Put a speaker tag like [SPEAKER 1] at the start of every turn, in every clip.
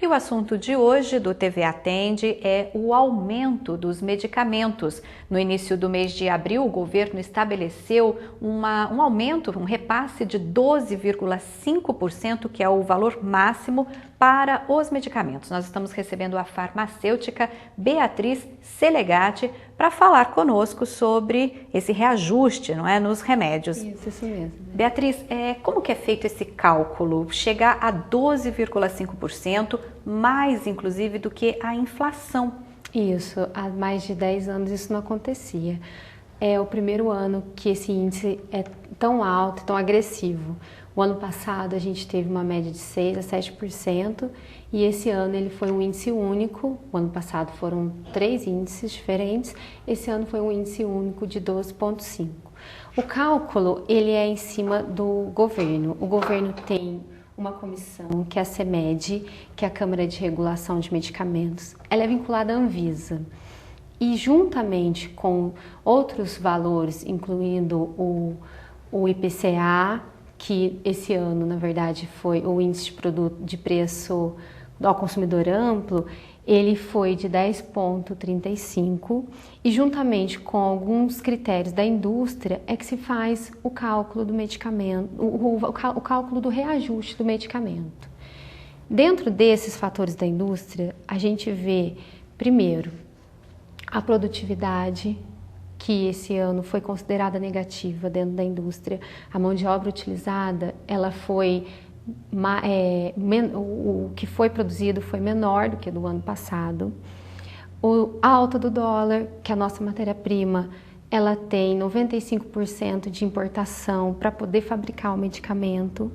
[SPEAKER 1] E o assunto de hoje do TV Atende é o aumento dos medicamentos. No início do mês de abril, o governo estabeleceu um aumento, um repasse de 12,5%, que é o valor máximo para os medicamentos. Nós estamos recebendo a farmacêutica Beatriz Selegatti para falar conosco sobre esse reajuste, não é, nos remédios.
[SPEAKER 2] Isso mesmo.
[SPEAKER 1] Beatriz, como que é feito esse cálculo? Chegar a 12,5%, mais inclusive do que a inflação.
[SPEAKER 2] Isso, há mais de 10 anos isso não acontecia. É o primeiro ano que esse índice é tão alto, tão agressivo. O ano passado a gente teve uma média de 6% a 7% e esse ano ele foi um índice único. O ano passado foram 3 índices diferentes, esse ano foi um índice único de 12,5%. O cálculo ele é em cima do governo. O governo tem uma comissão que é a CMED, que é a Câmara de Regulação de Medicamentos. Ela é vinculada à Anvisa e juntamente com outros valores, incluindo o IPCA, que esse ano, na verdade, foi o índice de preço ao consumidor amplo, ele foi de 10,35 e juntamente com alguns critérios da indústria é que se faz o cálculo do medicamento, o cálculo do reajuste do medicamento. Dentro desses fatores da indústria, a gente vê, primeiro, a produtividade, que esse ano foi considerada negativa dentro da indústria. A mão de obra utilizada, ela foi o que foi produzido foi menor do que do ano passado. A alta do dólar, que a nossa matéria-prima, ela tem 95% de importação para poder fabricar o medicamento.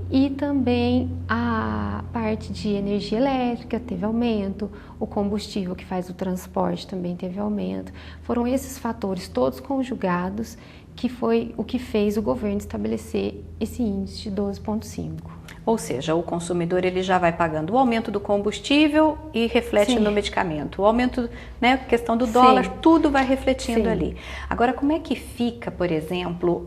[SPEAKER 2] E também a parte de energia elétrica teve aumento, o combustível que faz o transporte também teve aumento. Foram esses fatores todos conjugados que foi o que fez o governo estabelecer esse índice de 12,5%.
[SPEAKER 1] Ou seja, o consumidor ele já vai pagando o aumento do combustível e reflete
[SPEAKER 2] Sim.
[SPEAKER 1] no medicamento. O aumento, né, questão do dólar,
[SPEAKER 2] Sim.
[SPEAKER 1] tudo vai refletindo
[SPEAKER 2] Sim.
[SPEAKER 1] ali. Agora, como é que fica, por exemplo,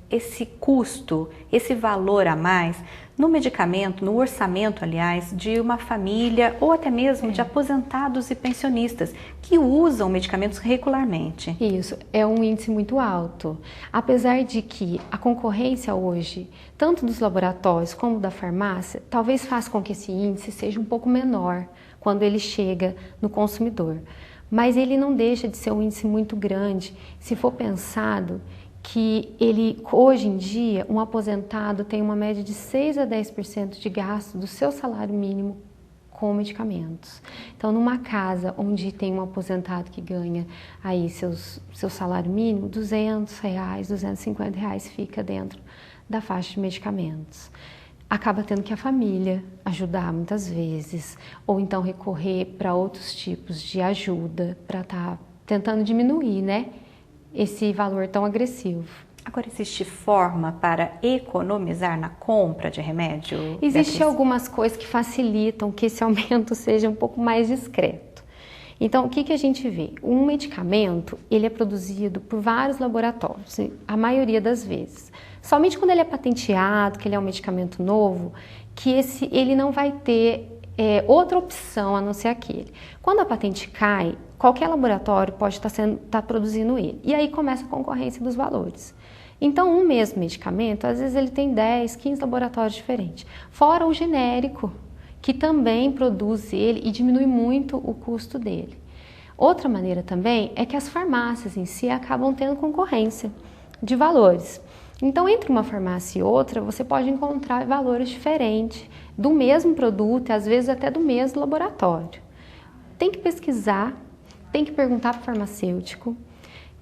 [SPEAKER 1] esse custo, esse valor a mais no medicamento, no orçamento, aliás, de uma família ou até mesmo de aposentados e pensionistas que usam medicamentos regularmente?
[SPEAKER 2] Isso, é um índice muito alto. Apesar de que a concorrência hoje, tanto dos laboratórios como da farmácia, talvez faça com que esse índice seja um pouco menor quando ele chega no consumidor. Mas ele não deixa de ser um índice muito grande se for pensado que hoje em dia, um aposentado tem uma média de 6 a 10% de gasto do seu salário mínimo com medicamentos. Então, numa casa onde tem um aposentado que ganha aí seu salário mínimo, R$200, R$250 fica dentro da faixa de medicamentos. Acaba tendo que a família ajudar muitas vezes, ou então recorrer para outros tipos de ajuda para estar tentando diminuir, né, esse valor tão agressivo.
[SPEAKER 1] Agora, existe forma para economizar na compra de remédio?
[SPEAKER 2] Existem algumas coisas que facilitam que esse aumento seja um pouco mais discreto. Então, o que a gente vê? Um medicamento, ele é produzido por vários laboratórios, a maioria das vezes. Somente quando ele é patenteado, que ele é um medicamento novo, que ele não vai ter outra opção a não ser aquele. Quando a patente cai, qualquer laboratório pode estar produzindo ele. E aí começa a concorrência dos valores. Então, um mesmo medicamento, às vezes ele tem 10, 15 laboratórios diferentes. Fora o genérico, que também produz ele e diminui muito o custo dele. Outra maneira também é que as farmácias em si acabam tendo concorrência de valores. Então, entre uma farmácia e outra, você pode encontrar valores diferentes do mesmo produto e às vezes até do mesmo laboratório. Tem que pesquisar, tem que perguntar para o farmacêutico,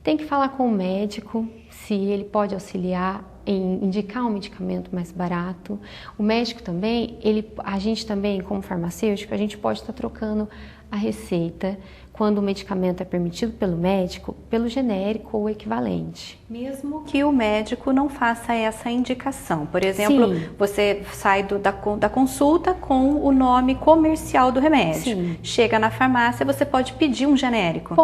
[SPEAKER 2] tem que falar com o médico se ele pode auxiliar em indicar um medicamento mais barato. O médico também, a gente também, como farmacêutico, a gente pode estar trocando a receita quando o medicamento é permitido pelo médico, pelo genérico ou equivalente.
[SPEAKER 1] Mesmo que o médico não faça essa indicação. Por exemplo,
[SPEAKER 2] Sim.
[SPEAKER 1] Você sai da consulta com o nome comercial do remédio.
[SPEAKER 2] Sim.
[SPEAKER 1] Chega na farmácia, você pode pedir um genérico?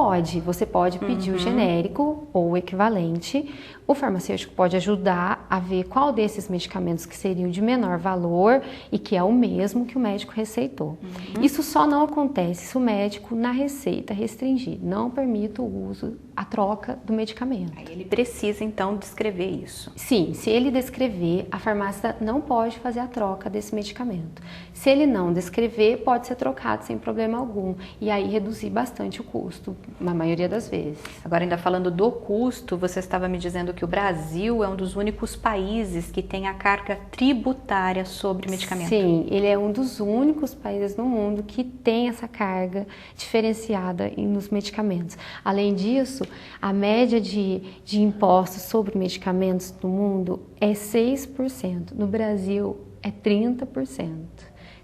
[SPEAKER 2] Você pode pedir o genérico ou o equivalente. O farmacêutico pode ajudar procurar a ver qual desses medicamentos que seriam de menor valor e que é o mesmo que o médico receitou. Isso só não acontece se o médico, na receita, restringir, não permite o uso, a troca do medicamento.
[SPEAKER 1] Aí ele precisa, então, descrever isso.
[SPEAKER 2] Sim, se ele descrever, a farmácia não pode fazer a troca desse medicamento. Se ele não descrever, pode ser trocado sem problema algum e aí reduzir bastante o custo, na maioria das vezes.
[SPEAKER 1] Agora, ainda falando do custo, você estava me dizendo que o Brasil é um dos únicos países que tem a carga tributária sobre medicamento.
[SPEAKER 2] Sim, ele é um dos únicos países no mundo que tem essa carga diferenciada nos medicamentos. Além disso, a média de impostos sobre medicamentos no mundo é 6%. No Brasil, é 30%.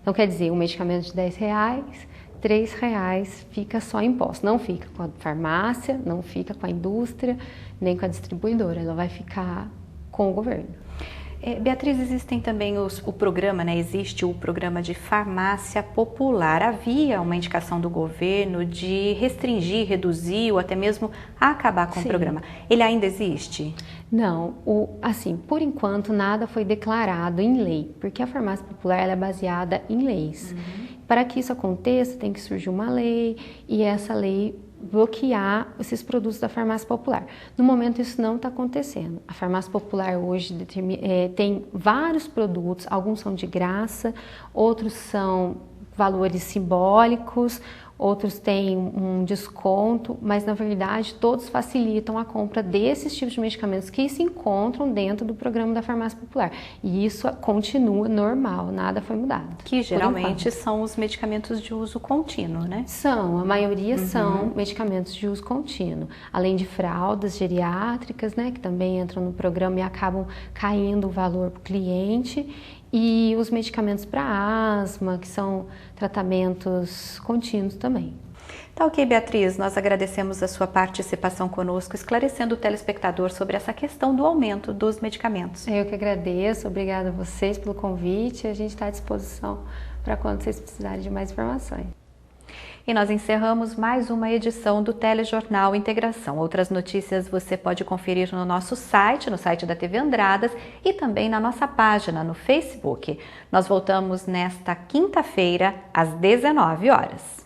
[SPEAKER 2] Então, quer dizer, um medicamento de R$10, R$3 fica só imposto. Não fica com a farmácia, não fica com a indústria, nem com a distribuidora. Ela vai ficar com o governo.
[SPEAKER 1] Beatriz, existem também o programa, né? Existe o programa de farmácia popular. Havia uma indicação do governo de restringir, reduzir ou até mesmo acabar com o programa. Ele ainda existe?
[SPEAKER 2] Não, assim, por enquanto nada foi declarado em lei, porque a farmácia popular ela é baseada em leis. Para que isso aconteça, tem que surgir uma lei e essa lei bloquear esses produtos da farmácia popular. No momento isso não está acontecendo. A farmácia popular hoje tem vários produtos, alguns são de graça, outros são valores simbólicos, outros têm um desconto, mas na verdade todos facilitam a compra desses tipos de medicamentos que se encontram dentro do programa da farmácia popular. E isso continua normal, nada foi mudado.
[SPEAKER 1] Que geralmente são os medicamentos de uso contínuo, né?
[SPEAKER 2] São, a maioria são medicamentos de uso contínuo, além de fraldas geriátricas, né, que também entram no programa e acabam caindo o valor para o cliente. E os medicamentos para asma, que são tratamentos contínuos também.
[SPEAKER 1] Tá ok, Beatriz, nós agradecemos a sua participação conosco, esclarecendo o telespectador sobre essa questão do aumento dos medicamentos.
[SPEAKER 2] Eu que agradeço, obrigada a vocês pelo convite, a gente está à disposição para quando vocês precisarem de mais informações.
[SPEAKER 1] E nós encerramos mais uma edição do Telejornal Integração. Outras notícias você pode conferir no nosso site, no site da TV Andradas e também na nossa página no Facebook. Nós voltamos nesta quinta-feira, às 19 horas.